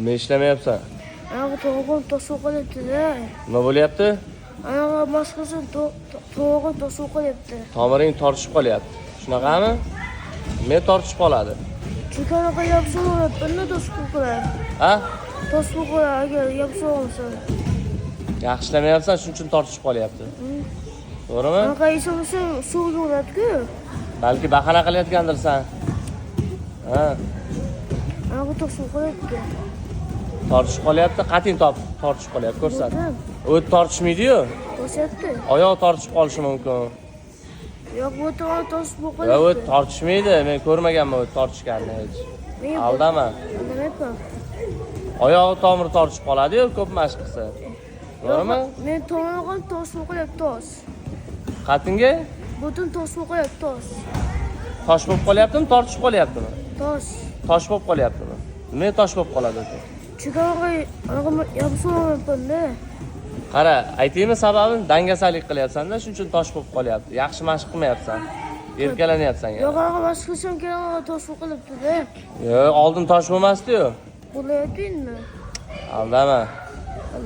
Nima ishlamayapsan? Anaqa to'g'on tosuv qilyapti-da. Nima bo'lyapti? Anaqa maskasin to'g'on tosuv qilyapti. Tomiring tortishib qolyapti. Shunaqami? Men tortishib qoladi. Chunki anaqa yapsolaryapti-da tosuv qiladi. Ha? Tosuv qiladi agar yapsolsa. Yaxshi ishlamayapsan, shuning uchun tortishib qolyapti. To'g'rimi? Anaqa esa suvga uradi-ku. Balki bahana qilayotgandirsan. Ha? Anaqa tosuv qilyapti. Tortishib qolyapti, qating tortishib qolyapti, ko'rsat. O't tortishmaydi-yu. To'satdi. Oyoq tortishib qolishi mumkin. Yo'q, bu to'g'on tosuv Yo'q, qilyapti. o't tortishmaydi. Men ko'rmaganman o't tortishganini hech. Aldama. Aldamayapman. Oyog'i tomiri tortishib qoladi-yu, ko'p mashq qilsa. To'g'rimi? Men to'g'on tosuv qilyapti to's. Qatinga Butun tosuv qilyapti to's. tosh bo'lib qolyaptimi, tortishib qolyaptimi? To's. Tosh bo'lib qolyaptimi? Nima tosh bo'lib qoladi o'zi? Chunki anaqa yapsolaryapti-da. Qara, aytaymi sababini? Dangasalik qilyapsan-da, shuning uchun tosh bo'lib qolyapti. Yaxshi mashq qilmayapsan. Erkalanyapsan Yo'q, yana. anaqa mashq qilsam kerak, tosuv qilyapti-da. Yo'q, oldin tosh bo'lmasdi-yu. Bo'lyapti-mi? Aldama.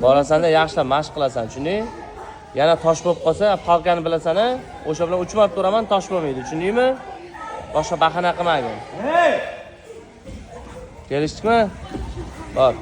Borasanda yaxshilab mashq qilasan, tushunding? Yana tosh bo'lib qolsa, palkani bilasan-a? O'sha bilan uchmab turaman, tosh bo'lmaydi, tushundingmi? Boshqa bahana qilmagin. Kelishdikmi? Bor.